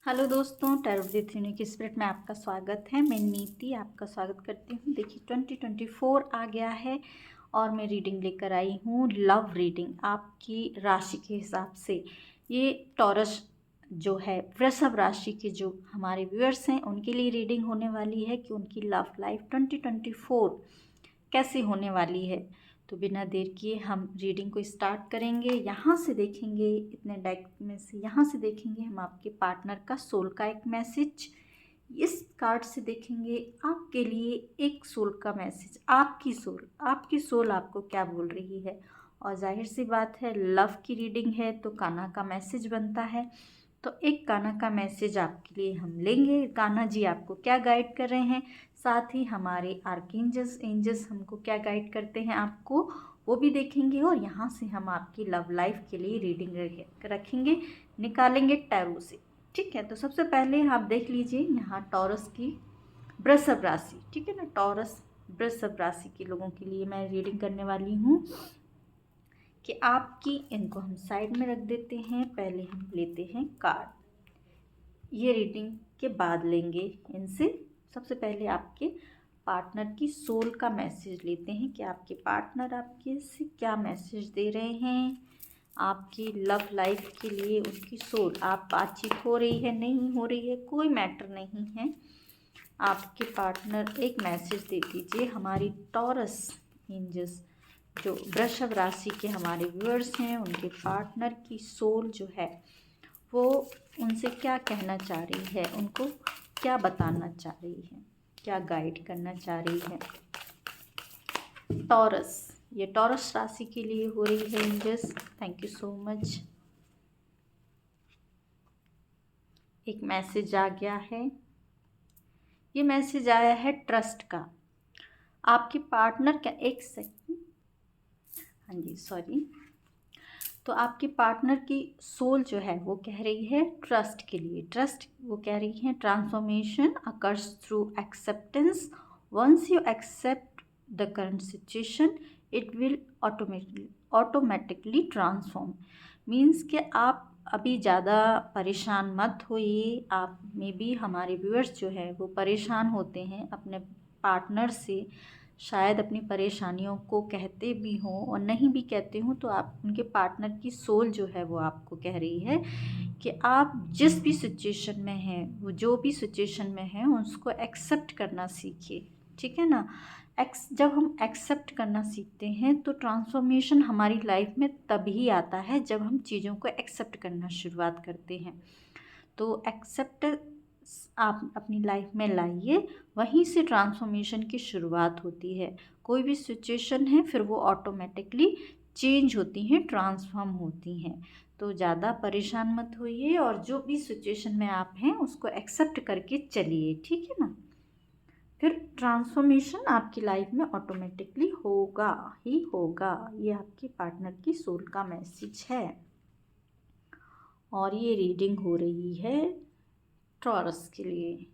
Hello दोस्तों, tarot with unique spirit में आपका स्वागत है। मैं नीति आपका स्वागत करती हूँ। देखिए 2024 आ गया है और मैं रीडिंग लेकर आई हूँ, लव रीडिंग आपकी राशि के हिसाब से। ये टॉरस जो है, वृषभ राशि के जो हमारे व्यूअर्स हैं उनके लिए रीडिंग होने वाली है कि उनकी लव लाइफ 2024 कैसी होने वाली है। तो बिना देर किए हम रीडिंग को स्टार्ट करेंगे। यहाँ से देखेंगे, इतने डेक में से यहाँ से देखेंगे हम आपके पार्टनर का सोल का एक मैसेज। इस कार्ड से देखेंगे आपके लिए एक सोल का मैसेज। आपकी सोल आपको क्या बोल रही है। और जाहिर सी बात है, लव की रीडिंग है तो कान्हा का मैसेज बनता है। तो एक कान्हा का मैसेज आपके लिए हम लेंगे। कान्हा जी आपको क्या गाइड कर रहे हैं, साथ ही हमारे आर्कएंजल्स एंजल्स हमको क्या गाइड करते हैं आपको, वो भी देखेंगे। और यहाँ से हम आपकी लव लाइफ के लिए रीडिंग रखेंगे, निकालेंगे टैरो से। ठीक है, तो सबसे पहले आप देख लीजिए यहाँ टॉरस की वृषभ राशि। ठीक है ना, टॉरस वृषभ राशि के लोगों के लिए मैं रीडिंग करने वाली हूँ कि आपकी, इनको हम साइड में रख देते हैं। पहले हम लेते हैं कार्ड, ये रीडिंग के बाद लेंगे इनसे। सबसे पहले आपके पार्टनर की सोल का मैसेज लेते हैं कि आपके पार्टनर आपके से क्या मैसेज दे रहे हैं आपकी लव लाइफ के लिए। उनकी सोल, आप बातचीत हो रही है नहीं हो रही है कोई मैटर नहीं है, आपके पार्टनर एक मैसेज दे दीजिए। हमारी टॉरस एंजल्स जो वृषभ राशि के हमारे व्यूअर्स हैं, उनके पार्टनर की सोल जो है वो उनसे क्या कहना चाह रही है, उनको क्या बताना चाह रही है, क्या गाइड करना चाह रही है। टॉरस, ये टॉरस राशि के लिए हो रही है angels. Thank you so much. एक मैसेज आ गया है, ये मैसेज आया है ट्रस्ट का। आपके पार्टनर क्या, एक सेकंड, हाँ जी सॉरी। तो आपके पार्टनर की सोल जो है वो कह रही है ट्रस्ट के लिए। ट्रस्ट वो कह रही है transformation occurs through acceptance. Once you accept the current situation it will automatically transform. Means कि आप अभी ज़्यादा परेशान मत होइए। आप में भी हमारे व्यूअर्स जो है वो परेशान होते हैं अपने पार्टनर से, शायद अपनी परेशानियों को कहते भी हों और नहीं भी कहते हों, तो आप उनके पार्टनर की सोल जो है वो आपको कह रही है कि आप जिस भी सिचुएशन में हैं, वो जो भी सिचुएशन में हैं उसको एक्सेप्ट करना सीखिए। ठीक है ना, जब हम एक्सेप्ट करना सीखते हैं तो ट्रांसफॉर्मेशन हमारी लाइफ में तभी आता है जब हम चीज़ों को एक्सेप्ट करना शुरुआत करते हैं। तो एक्सेप्ट आप अपनी लाइफ में लाइए, वहीं से ट्रांसफॉर्मेशन की शुरुआत होती है। कोई भी सिचुएशन है फिर वो ऑटोमेटिकली चेंज होती हैं, ट्रांसफॉर्म होती हैं। तो ज़्यादा परेशान मत होइए और जो भी सिचुएशन में आप हैं उसको एक्सेप्ट करके चलिए। ठीक है ना, फिर ट्रांसफॉर्मेशन आपकी लाइफ में ऑटोमेटिकली होगा ही होगा। ये आपके पार्टनर की सोल का मैसेज है और ये रीडिंग हो रही है टॉरस के लिए।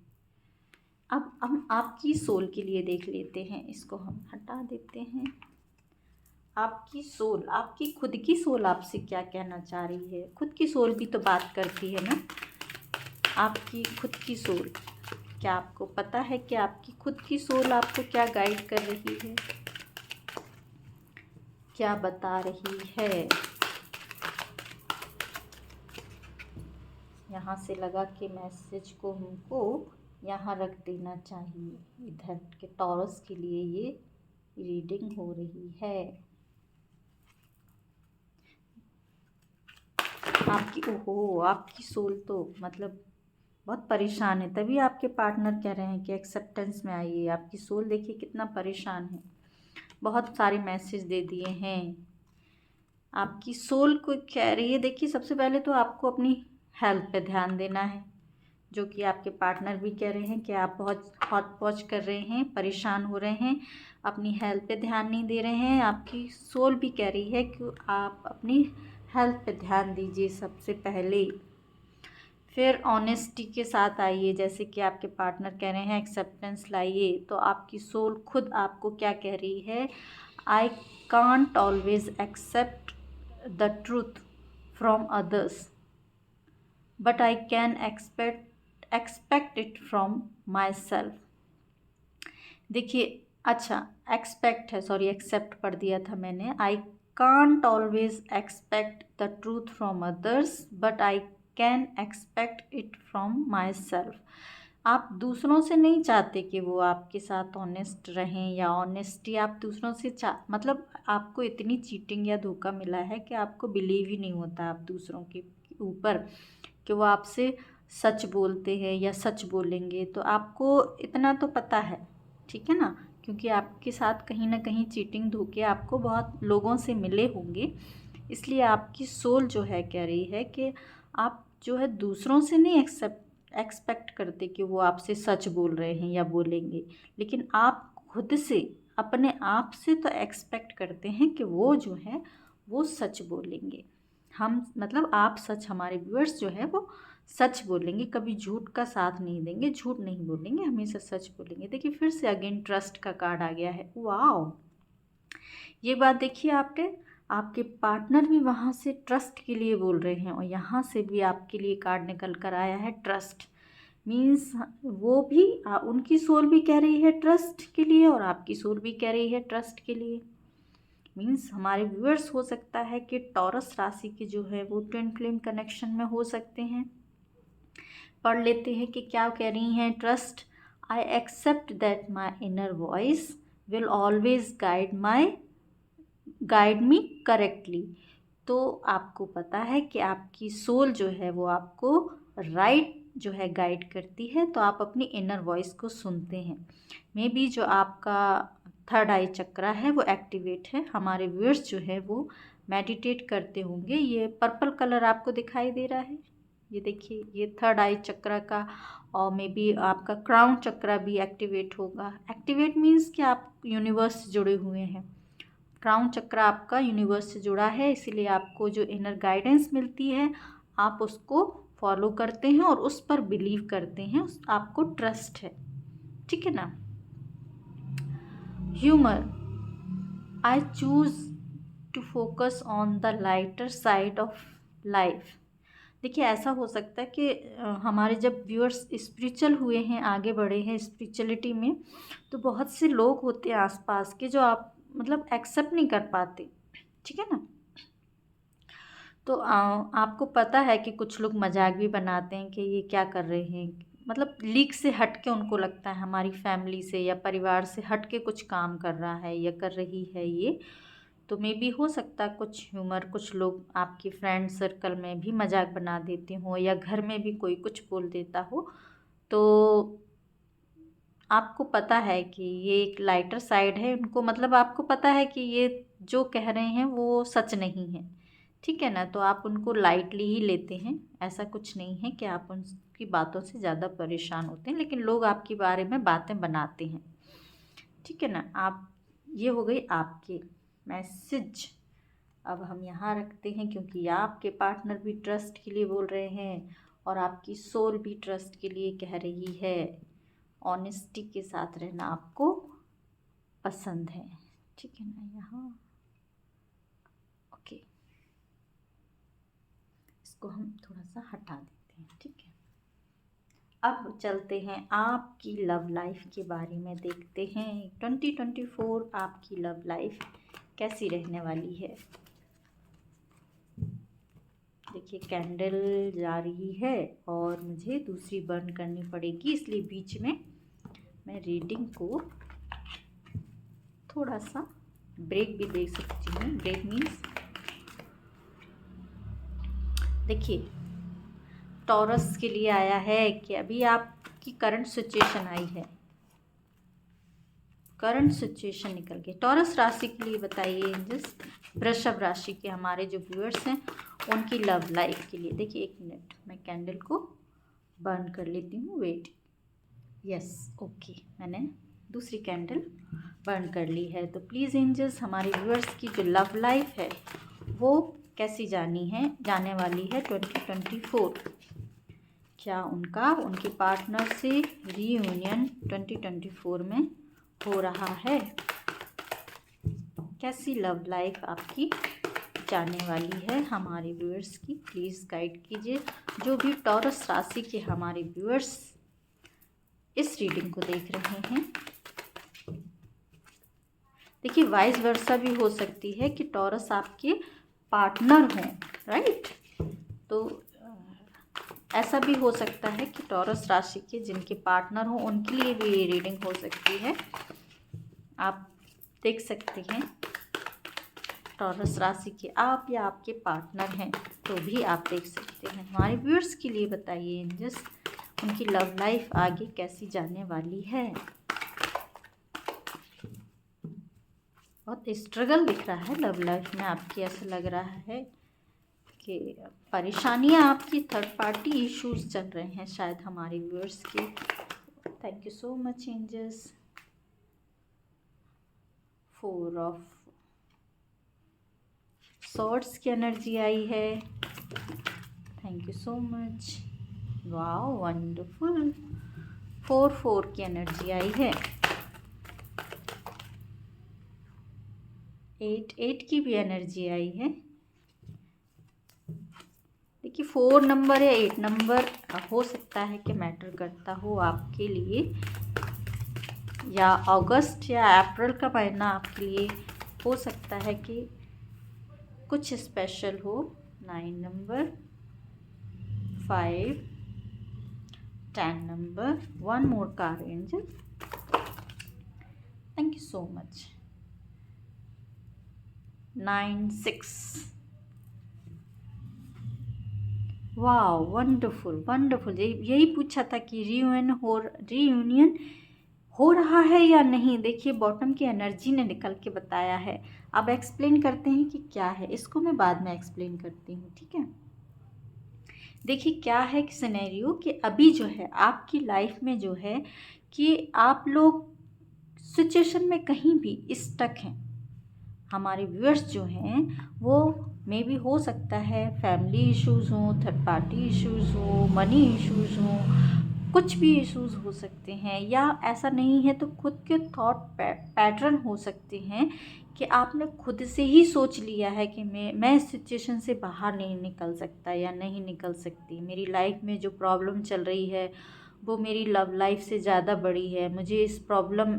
अब हम आपकी सोल के लिए देख लेते हैं, इसको हम हटा देते हैं। आपकी सोल, आपकी खुद की सोल आपसे क्या कहना चाह रही है। खुद की सोल भी तो बात करती है ना। आपकी खुद की सोल, क्या आपको पता है कि आपकी खुद की सोल आपको क्या गाइड कर रही है, क्या बता रही है। यहाँ से लगा के मैसेज को हमको यहाँ रख देना चाहिए। इधर के टॉरस के लिए ये रीडिंग हो रही है। आपकी सोल तो मतलब बहुत परेशान है, तभी आपके पार्टनर कह रहे हैं कि एक्सेप्टेंस में आइए। आपकी सोल देखिए कितना परेशान है, बहुत सारे मैसेज दे दिए हैं। आपकी सोल को कह रही है, देखिए सबसे पहले तो आपको अपनी हेल्थ पे ध्यान देना है, जो कि आपके पार्टनर भी कह रहे हैं कि आप बहुत हॉट पॉच कर रहे हैं, परेशान हो रहे हैं, अपनी हेल्थ पे ध्यान नहीं दे रहे हैं। आपकी सोल भी कह रही है कि आप अपनी हेल्थ पे ध्यान दीजिए सबसे पहले। फिर ऑनेस्टी के साथ आइए, जैसे कि आपके पार्टनर कह रहे हैं एक्सेप्टेंस लाइए। तो आपकी सोल खुद आपको क्या कह रही है, I can't always accept the truth from others but I can expect it from my self. देखिए, अच्छा एक्सपेक्ट है, सॉरी एक्सेप्ट पढ़ दिया था मैंने। आई can't always expect the truth from others but I can expect it from my self. आप दूसरों से नहीं चाहते कि वो आपके साथ ऑनेस्ट रहें, या ऑनेस्टी आप दूसरों से मतलब आपको इतनी चीटिंग या धोखा मिला है कि आपको बिलीव ही नहीं होता आप दूसरों के ऊपर कि वो आपसे सच बोलते हैं या सच बोलेंगे। तो आपको इतना तो पता है, ठीक है ना, क्योंकि आपके साथ कहीं ना कहीं चीटिंग धोखे आपको बहुत लोगों से मिले होंगे। इसलिए आपकी सोल जो है कह रही है कि आप जो है दूसरों से नहीं एक्सपेक्ट करते कि वो आपसे सच बोल रहे हैं या बोलेंगे, लेकिन आप खुद से, अपने आप से तो एक्सपेक्ट करते हैं कि वो जो है वो सच बोलेंगे। हम मतलब आप सच, हमारे व्यूअर्स जो है वो सच बोलेंगे, कभी झूठ का साथ नहीं देंगे, झूठ नहीं बोलेंगे, हमेशा सच बोलेंगे। देखिए फिर से अगेन ट्रस्ट का कार्ड आ गया है। वाओ, ये बात देखिए, आपके पार्टनर भी वहाँ से ट्रस्ट के लिए बोल रहे हैं, और यहाँ से भी आपके लिए कार्ड निकल कर आया है ट्रस्ट। मीन्स वो भी उनकी सोल भी कह रही है ट्रस्ट के लिए, और आपकी सोल भी कह रही है ट्रस्ट के लिए। मीन्स हमारे व्यूअर्स हो सकता है कि टॉरस राशि के जो है वो ट्विन फ्लेम कनेक्शन में हो सकते हैं। पढ़ लेते हैं कि क्या कह रही हैं। Trust, I accept that my inner voice will always guide me correctly. तो आपको पता है कि आपकी सोल जो है वो आपको राइट जो है गाइड करती है, तो आप अपनी इनर वॉइस को सुनते हैं। मे बी जो आपका थर्ड आई चक्रा है वो एक्टिवेट है। हमारे व्यूअर्स जो है वो मेडिटेट करते होंगे। ये पर्पल कलर आपको दिखाई दे रहा है, ये देखिए, ये थर्ड आई चक्रा का, और मे बी आपका क्राउन चक्रा भी एक्टिवेट होगा। एक्टिवेट मीन्स कि आप यूनिवर्स से जुड़े हुए हैं। क्राउन चक्र आपका यूनिवर्स से जुड़ा है, इसीलिए आपको जो इनर गाइडेंस मिलती है आप उसको फॉलो करते हैं और उस पर बिलीव करते हैं, आपको ट्रस्ट है, ठीक है ना। Humour, I choose to focus on the lighter side of life. देखिए ऐसा हो सकता है कि हमारे जब व्यूअर्स स्पिरिचुअल हुए हैं, आगे बढ़े हैं स्पिरिचुअलिटी में, तो बहुत से लोग होते हैं आसपास के जो आप मतलब एक्सेप्ट नहीं कर पाते, ठीक है ना। तो आपको पता है कि कुछ लोग मजाक भी बनाते हैं कि ये क्या कर रहे हैं, मतलब लीक से हट के उनको लगता है हमारी फैमिली से या परिवार से हट के कुछ काम कर रहा है या कर रही है ये। तो मे बी हो सकता है कुछ ह्यूमर, कुछ लोग आपके फ्रेंड सर्कल में भी मजाक बना देते हो, या घर में भी कोई कुछ बोल देता हो। तो आपको पता है कि ये एक लाइटर साइड है उनको, मतलब आपको पता है कि ये जो कह रहे हैं वो सच नहीं है, ठीक है ना। तो आप उनको लाइटली ही लेते हैं, ऐसा कुछ नहीं है कि आप उनकी बातों से ज़्यादा परेशान होते हैं, लेकिन लोग आपके बारे में बातें बनाते हैं, ठीक है ना। आप, ये हो गई आपकी मैसेज। अब हम यहाँ रखते हैं, क्योंकि आपके पार्टनर भी ट्रस्ट के लिए बोल रहे हैं और आपकी सोल भी ट्रस्ट के लिए कह रही है। ऑनेस्टी के साथ रहना आपको पसंद है, ठीक है ना। यहाँ ओके, इसको हम थोड़ा सा हटा देते हैं, ठीक है। अब चलते हैं आपकी लव लाइफ के बारे में, देखते हैं 2024 आपकी लव लाइफ कैसी रहने वाली है। देखिए कैंडल जा रही है और मुझे दूसरी बर्न करनी पड़ेगी, इसलिए बीच में मैं रीडिंग को थोड़ा सा ब्रेक भी दे सकती हूँ। ब्रेक मीन्स देखिए टॉरस के लिए आया है कि अभी आपकी करंट सिचुएशन आई है, करंट सिचुएशन निकल गई। टॉरस राशि के लिए बताइए एंजल्स, वृषभ राशि के हमारे जो व्यूअर्स हैं उनकी लव लाइफ के लिए। देखिए एक मिनट, मैं कैंडल को बर्न कर लेती हूँ, वेट। यस ओके, मैंने दूसरी कैंडल बर्न कर ली है। तो प्लीज़ एंजल्स, हमारे व्यूअर्स की जो लव लाइफ है वो कैसी जाने वाली है 2024। क्या उनके पार्टनर से रीयूनियन 2024 में हो रहा है? कैसी लव लाइफ आपकी जाने वाली है हमारे व्यूअर्स की, प्लीज़ गाइड कीजिए। जो भी टॉरस राशि के हमारे व्यूअर्स इस रीडिंग को देख रहे हैं, देखिए वाइस वर्सा भी हो सकती है कि टॉरस आपके पार्टनर हों, राइट। तो ऐसा भी हो सकता है कि टॉरस राशि के जिनके पार्टनर हो उनके लिए भी ये रीडिंग हो सकती है। आप देख सकते हैं टॉरस राशि के आप या आपके पार्टनर हैं तो भी आप देख सकते हैं। हमारे व्यूअर्स के लिए बताइए एंजल्स, उनकी लव लाइफ आगे कैसी जाने वाली है। बहुत स्ट्रगल दिख रहा है लव लाइफ में आपकी, ऐसा लग रहा है कि परेशानियां आपकी, थर्ड पार्टी इश्यूज चल रहे हैं शायद हमारे व्यूअर्स के। Thank you so much angels. 4 of swords की एनर्जी आई है, thank you so much. Wow wonderful. 4 की एनर्जी आई है, 8 की भी एनर्जी आई है। देखिए 4 नंबर या 8 नंबर हो सकता है कि मैटर करता हो आपके लिए, या अगस्त या अप्रैल का महीना आपके लिए हो सकता है कि कुछ स्पेशल हो। 9 number, 5, 10 number, 1 more card angel, thank you so much. 9, 6, वाह वंडरफुल वंडरफुल। यही पूछा था कि रीयूनियन हो रहा है या नहीं। देखिए बॉटम की एनर्जी ने निकल के बताया है। अब एक्सप्लेन करते हैं कि क्या है, इसको मैं बाद में एक्सप्लेन करती हूँ, ठीक है। देखिए क्या है कि सिनेरियो कि अभी जो है आपकी लाइफ में जो है कि आप लोग सिचुएशन में कहीं भी स्टक हैं। हमारे व्यूअर्स जो हैं वो मे भी हो सकता है फैमिली इश्यूज़ हों, थर्ड पार्टी इश्यूज़ हो, मनी इश्यूज़ हों, कुछ भी इश्यूज़ हो सकते हैं, या ऐसा नहीं है तो खुद के थॉट पैटर्न हो सकते हैं कि आपने खुद से ही सोच लिया है कि मैं इस सिचुएशन से बाहर नहीं निकल सकता या नहीं निकल सकती। मेरी लाइफ में जो प्रॉब्लम चल रही है वो मेरी लव लाइफ से ज़्यादा बड़ी है। मुझे इस प्रॉब्लम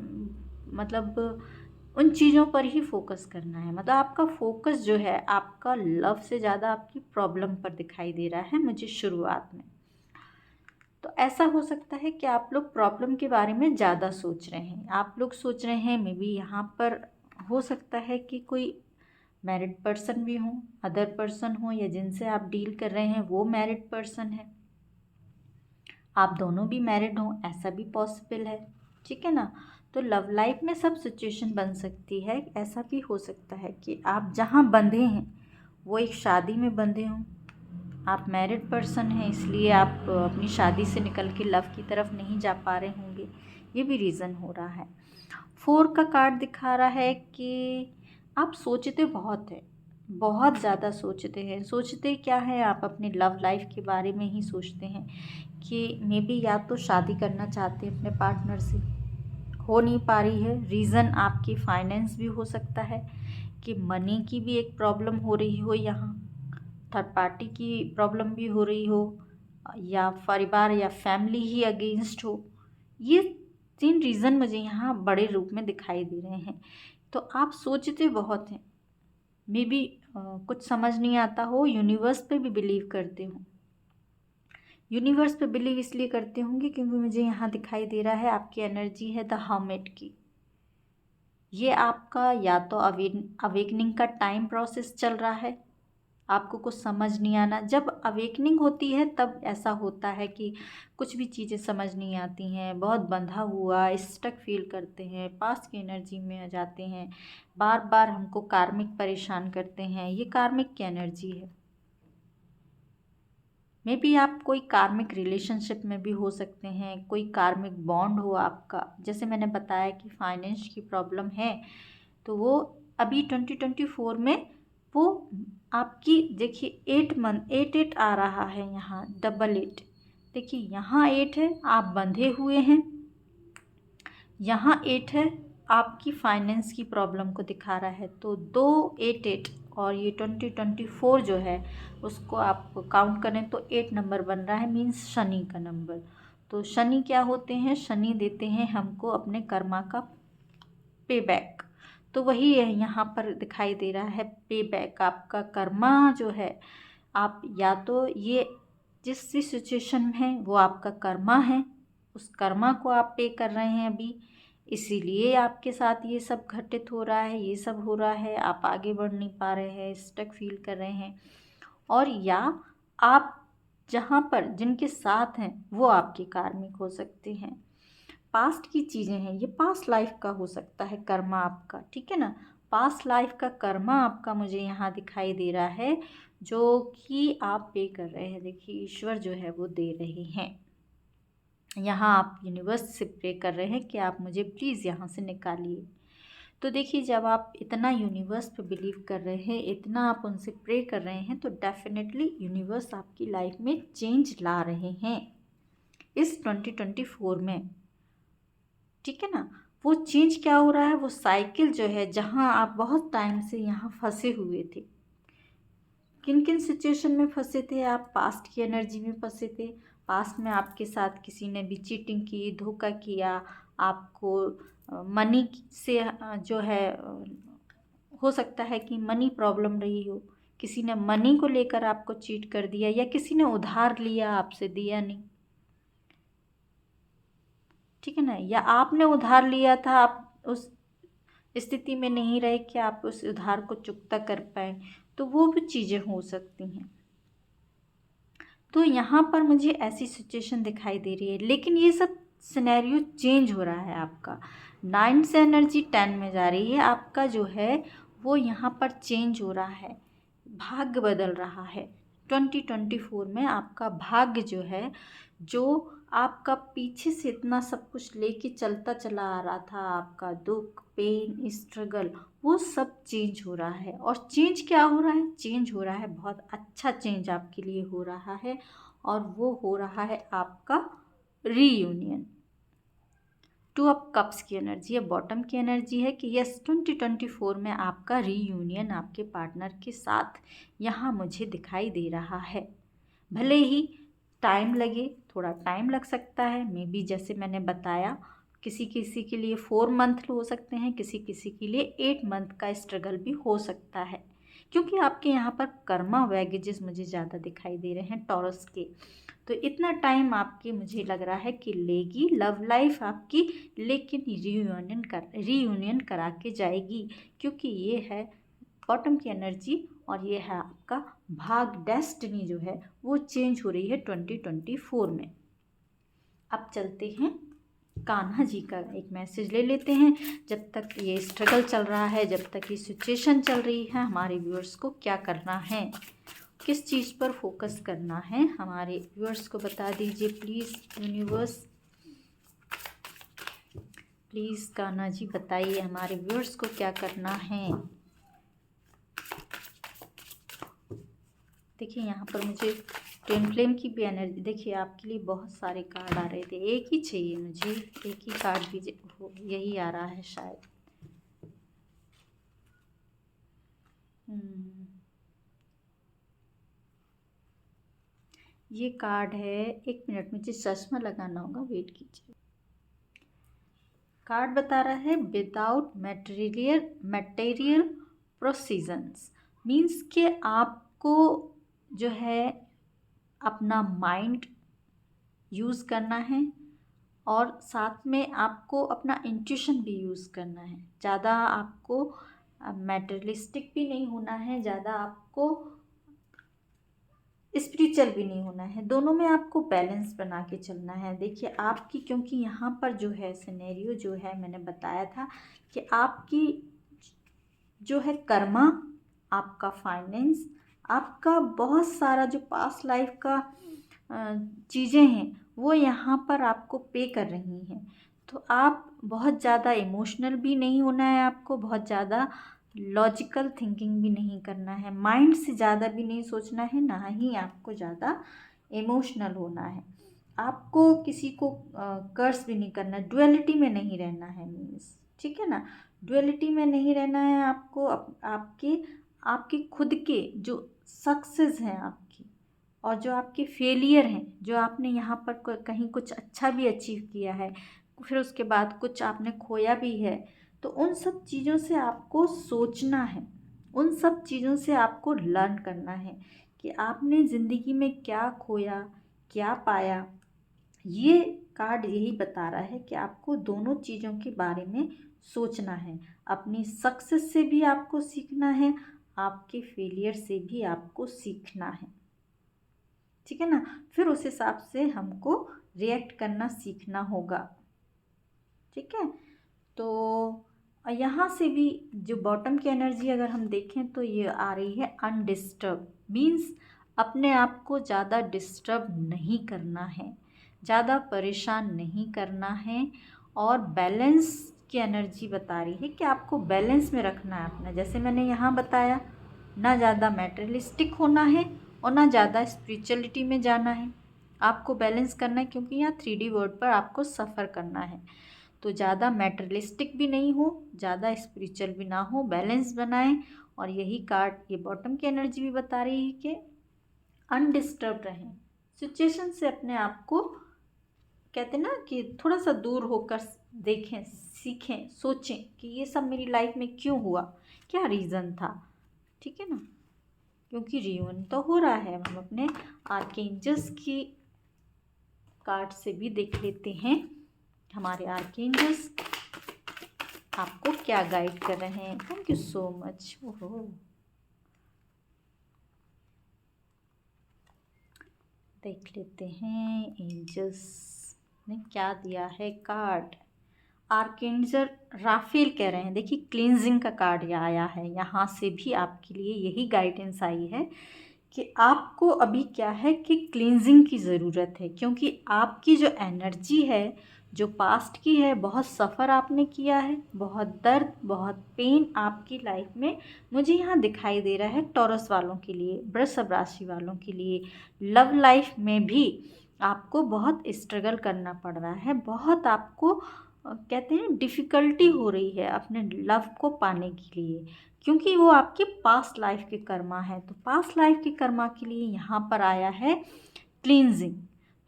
मतलब उन चीज़ों पर ही फोकस करना है। मतलब आपका फोकस जो है आपका लव से ज़्यादा आपकी प्रॉब्लम पर दिखाई दे रहा है मुझे शुरुआत में। तो ऐसा हो सकता है कि आप लोग प्रॉब्लम के बारे में ज़्यादा सोच रहे हैं। आप लोग सोच रहे हैं मे बी यहाँ पर हो सकता है कि कोई मैरिड पर्सन भी हो, अदर पर्सन हो, या जिनसे आप डील कर रहे हैं वो मैरिड पर्सन है, आप दोनों भी मैरिड हों, ऐसा भी पॉसिबल है, ठीक है ना। तो लव लाइफ में सब सिचुएशन बन सकती है। ऐसा भी हो सकता है कि आप जहाँ बंधे हैं वो एक शादी में बंधे हों, आप मैरिड पर्सन हैं इसलिए आप अपनी शादी से निकल के लव की तरफ नहीं जा पा रहे होंगे, ये भी रीज़न हो रहा है। 4 का कार्ड दिखा रहा है कि आप सोचते बहुत हैं, बहुत ज़्यादा सोचते हैं। सोचते क्या है, आप अपनी लव लाइफ के बारे में ही सोचते हैं कि मे बी या तो शादी करना चाहते हैं अपने पार्टनर से, हो नहीं पा रही है। रीज़न आपकी फाइनेंस भी हो सकता है कि मनी की भी एक प्रॉब्लम हो रही हो, यहाँ थर्ड पार्टी की प्रॉब्लम भी हो रही हो, या परिवार या फैमिली ही अगेंस्ट हो। ये 3 रीज़न मुझे यहाँ बड़े रूप में दिखाई दे रहे हैं। तो आप सोचते बहुत हैं, मे बी कुछ समझ नहीं आता हो, यूनिवर्स पे भी बिलीव करते हो। यूनिवर्स पे बिलीव इसलिए करते होंगे क्योंकि मुझे यहाँ दिखाई दे रहा है आपकी एनर्जी है द हर्मिट की। ये आपका या तो अवेकनिंग का टाइम प्रोसेस चल रहा है, आपको कुछ समझ नहीं आना। जब अवेकनिंग होती है तब ऐसा होता है कि कुछ भी चीज़ें समझ नहीं आती हैं, बहुत बंधा हुआ स्टक फील करते हैं, पास की एनर्जी में आ जाते हैं, बार बार हमको कार्मिक परेशान करते हैं। ये कार्मिक की एनर्जी है। मे बी आप कोई कार्मिक रिलेशनशिप में भी हो सकते हैं, कोई कार्मिक बॉन्ड हो आपका। जैसे मैंने बताया कि फाइनेंस की प्रॉब्लम है तो वो अभी 2024 में वो आपकी देखिए 8 आ रहा है, यहाँ डबल 8। देखिए यहाँ 8 है, आप बंधे हुए हैं, यहाँ 8 है, आपकी फाइनेंस की प्रॉब्लम को दिखा रहा है। तो 2 8 8 और ये 2024 जो है उसको आप काउंट करें तो 8 नंबर बन रहा है, मीन्स शनि का नंबर। तो शनि क्या होते हैं? शनि देते हैं हमको अपने कर्मा का पे बैक। तो वही है यहाँ पर दिखाई दे रहा है, पे बैक। आपका कर्मा जो है, आप या तो ये जिस भी सिचुएशन में है वो आपका कर्मा है, उस कर्मा को आप पे कर रहे हैं अभी, इसीलिए आपके साथ ये सब घटित हो रहा है, ये सब हो रहा है, आप आगे बढ़ नहीं पा रहे हैं, स्टक फील कर रहे हैं। और या आप जहाँ पर जिनके साथ हैं वो आपके कार्मिक हो सकते हैं, पास्ट की चीज़ें हैं, ये पास्ट लाइफ का हो सकता है कर्मा आपका, ठीक है ना। पास्ट लाइफ का कर्मा आपका मुझे यहाँ दिखाई दे रहा है, जो कि आप पे कर रहे हैं। देखिए ईश्वर जो है वो दे रहे हैं, यहाँ आप यूनिवर्स से प्रे कर रहे हैं कि आप मुझे प्लीज़ यहाँ से निकालिए। तो देखिए जब आप इतना यूनिवर्स पे बिलीव कर रहे हैं, इतना आप उनसे प्रे कर रहे हैं, तो डेफिनेटली यूनिवर्स आपकी लाइफ में चेंज ला रहे हैं इस 2024 में, ठीक है ना। वो चेंज क्या हो रहा है? वो साइकिल जो है, जहाँ आप बहुत टाइम से यहाँ फंसे हुए थे, किन किन सिचुएशन में फंसे थे आप? पास्ट की एनर्जी में फंसे थे। पास्ट में आपके साथ किसी ने भी चीटिंग की, धोखा किया, आपको मनी से जो है हो सकता है कि मनी प्रॉब्लम रही हो, किसी ने मनी को लेकर आपको चीट कर दिया, या किसी ने उधार लिया आपसे, दिया नहीं, ठीक है ना। या आपने उधार लिया था, आप उस स्थिति में नहीं रहे कि आप उस उधार को चुकता कर पाए, तो वो भी चीज़ें हो सकती हैं। तो यहाँ पर मुझे ऐसी सिचुएशन दिखाई दे रही है, लेकिन ये सब सिनेरियो चेंज हो रहा है आपका। 9 से एनर्जी 10 में जा रही है, आपका जो है वो यहाँ पर चेंज हो रहा है, भाग्य बदल रहा है। 2024 में आपका भाग्य जो है, जो आपका पीछे से इतना सब कुछ लेके चलता चला आ रहा था, आपका दुख, पेन, स्ट्रगल, वो सब चेंज हो रहा है। और चेंज क्या हो रहा है? चेंज हो रहा है, बहुत अच्छा चेंज आपके लिए हो रहा है, और वो हो रहा है आपका रीयूनियन। 2 ऑफ कप्स की एनर्जी है, बॉटम की एनर्जी है कि यस 2024 में आपका रीयूनियन आपके पार्टनर के साथ यहाँ मुझे दिखाई दे रहा है। भले ही टाइम लगे, थोड़ा टाइम लग सकता है, मे बी जैसे मैंने बताया, किसी किसी के लिए 4 मंथ हो सकते हैं, किसी किसी के लिए 8 मंथ का स्ट्रगल भी हो सकता है, क्योंकि आपके यहाँ पर कर्मा वैगेजेस मुझे ज़्यादा दिखाई दे रहे हैं टॉरस के। तो इतना टाइम आपकी मुझे लग रहा है कि लेगी लव लाइफ आपकी, लेकिन रीयूनियन करा के जाएगी, क्योंकि ये है बॉटम की एनर्जी, और ये है आपका भाग, डेस्टिनी जो है वो चेंज हो रही है 2024 में। अब चलते हैं कान्हा जी का एक मैसेज ले लेते हैं। जब तक ये स्ट्रगल चल रहा है, जब तक ये सिचुएशन चल रही है, हमारे व्यूअर्स को क्या करना है, किस चीज़ पर फोकस करना है, हमारे व्यूअर्स को बता दीजिए please universe. Please Kanha ji बताइए हमारे व्यूअर्स को क्या करना है। देखिए यहाँ पर मुझे ट्विन फ्लेम की भी एनर्जी, देखिए आपके लिए बहुत सारे कार्ड आ रहे थे, एक ही चाहिए मुझे, एक ही कार्ड भी यही आ रहा है शायद। ये कार्ड है, एक मिनट मुझे चश्मा लगाना होगा, वेट कीजिए। कार्ड बता रहा है विदाउट मटेरियल प्रोसीजंस, मीन्स कि आपको जो है अपना माइंड यूज़ करना है, और साथ में आपको अपना इंट्यूशन भी यूज़ करना है। ज़्यादा आपको मैटेरियलिस्टिक भी नहीं होना है, ज़्यादा आपको स्पिरिचुअल भी नहीं होना है, दोनों में आपको बैलेंस बना के चलना है। देखिए आपकी, क्योंकि यहाँ पर जो है सिनेरियो जो है, मैंने बताया था कि आपकी जो है कर्मा, आपका फाइनेंस, आपका बहुत सारा जो पास्ट लाइफ का चीज़ें हैं वो यहाँ पर आपको पे कर रही हैं। तो आप बहुत ज़्यादा इमोशनल भी नहीं होना है, आपको बहुत ज़्यादा लॉजिकल थिंकिंग भी नहीं करना है, माइंड से ज़्यादा भी नहीं सोचना है, ना ही आपको ज़्यादा इमोशनल होना है। आपको किसी को कर्स भी नहीं करना, डुअलिटी में नहीं रहना है मीन्स, ठीक है ना। डुअलिटी में नहीं रहना है आपको, आपके आपके खुद के जो सक्सेस हैं आपकी, और जो आपके फेलियर हैं, जो आपने यहाँ पर कहीं कुछ अच्छा भी अचीव किया है, फिर उसके बाद कुछ आपने खोया भी है, तो उन सब चीज़ों से आपको सोचना है, उन सब चीज़ों से आपको लर्न करना है कि आपने ज़िंदगी में क्या खोया, क्या पाया। ये कार्ड यही बता रहा है कि आपको दोनों चीज़ों के बारे में सोचना है। अपनी सक्सेस से भी आपको सीखना है, आपके फेलियर से भी आपको सीखना है, ठीक है ना। फिर उस हिसाब से हमको रिएक्ट करना सीखना होगा, ठीक है। तो यहाँ से भी जो बॉटम की एनर्जी अगर हम देखें तो ये आ रही है अनडिस्टर्ब, मीन्स अपने आप को ज़्यादा डिस्टर्ब नहीं करना है, ज़्यादा परेशान नहीं करना है, और बैलेंस की एनर्जी बता रही है कि आपको बैलेंस में रखना है अपना। जैसे मैंने यहाँ बताया, ना ज़्यादा मैटेरियलिस्टिक होना है और ना ज़्यादा स्पिरिचुअलिटी में जाना है, आपको बैलेंस करना है, क्योंकि यहाँ 3D वर्ड पर आपको सफ़र करना है। तो ज़्यादा मैटेरियलिस्टिक भी नहीं हो, ज़्यादा स्पिरिचुअल भी ना हो, बैलेंस बनाएं। और यही कार्ड, ये बॉटम की एनर्जी भी बता रही है कि अनडिस्टर्ब रहें, सिचुएशन से अपने आप को, कहते हैं ना कि थोड़ा सा दूर होकर देखें, सीखें, सोचें कि ये सब मेरी लाइफ में क्यों हुआ, क्या रीज़न था, ठीक है ना। क्योंकि रियूनियन तो हो रहा है। हम अपने आर्कएंजल्स की कार्ड से भी देख लेते हैं, हमारे आर्कएंजल्स आपको क्या गाइड कर रहे हैं। Thank you so much. ओहो, देख लेते हैं एंजल्स ने क्या दिया है कार्ड। आर्कएंजल राफेल कह रहे हैं, देखिए क्लींजिंग का कार्ड आया है, यहाँ से भी आपके लिए यही गाइडेंस आई है कि आपको अभी क्या है कि क्लींजिंग की ज़रूरत है, क्योंकि आपकी जो एनर्जी है, जो पास्ट की है, बहुत सफ़र आपने किया है, बहुत दर्द, बहुत पेन आपकी लाइफ में मुझे यहाँ दिखाई दे रहा है। टॉरस वालों के लिए, वृषभ राशि वालों के लिए, लव लाइफ में भी आपको बहुत स्ट्रगल करना पड़ रहा है, बहुत आपको कहते हैं डिफ़िकल्टी हो रही है अपने लव को पाने के लिए, क्योंकि वो आपके पास्ट लाइफ के कर्मा है। तो पास्ट लाइफ के कर्मा के लिए यहाँ पर आया है क्लींजिंग।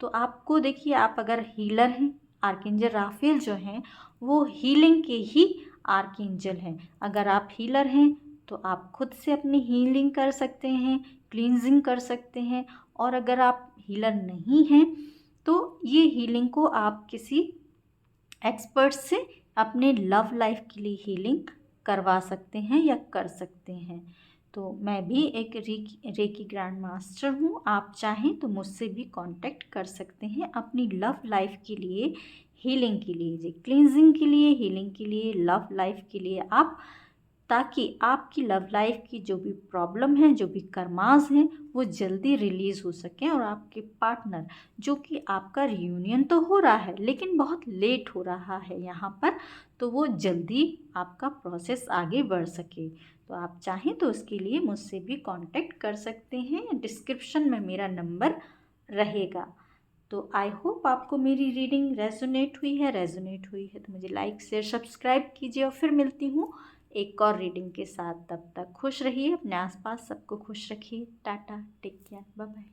तो आपको देखिए, आप अगर हीलर हैं, आर्कएंजल राफेल जो हैं वो हीलिंग के ही आर्कएंजल हैं। अगर आप हीलर हैं तो आप खुद से अपनी हीलिंग कर सकते हैं, क्लींजिंग कर सकते हैं। और अगर आप हीलर नहीं हैं तो ये हीलिंग को आप किसी एक्सपर्ट से अपने लव लाइफ के लिए हीलिंग करवा सकते हैं या कर सकते हैं। तो मैं भी एक रेकी ग्रैंड मास्टर हूँ, आप चाहें तो मुझसे भी कांटेक्ट कर सकते हैं अपनी लव लाइफ के लिए, हीलिंग के लिए, जी क्लींजिंग के लिए, हीलिंग के लिए, लव लाइफ के लिए आप, ताकि आपकी लव लाइफ की जो भी प्रॉब्लम है, जो भी कर्मास हैं, वो जल्दी रिलीज़ हो सकें, और आपके पार्टनर, जो कि आपका रियूनियन तो हो रहा है लेकिन बहुत लेट हो रहा है यहाँ पर, तो वो जल्दी आपका प्रोसेस आगे बढ़ सके। तो आप चाहें तो उसके लिए मुझसे भी कांटेक्ट कर सकते हैं, डिस्क्रिप्शन में मेरा नंबर रहेगा। तो आई होप आपको मेरी रीडिंग रेजोनेट हुई है तो मुझे लाइक शेयर सब्सक्राइब कीजिए, और फिर मिलती हूँ एक और रीडिंग के साथ। तब तक खुश रहिए, अपने आसपास सबको खुश रखिए। Tata, take care, bye bye.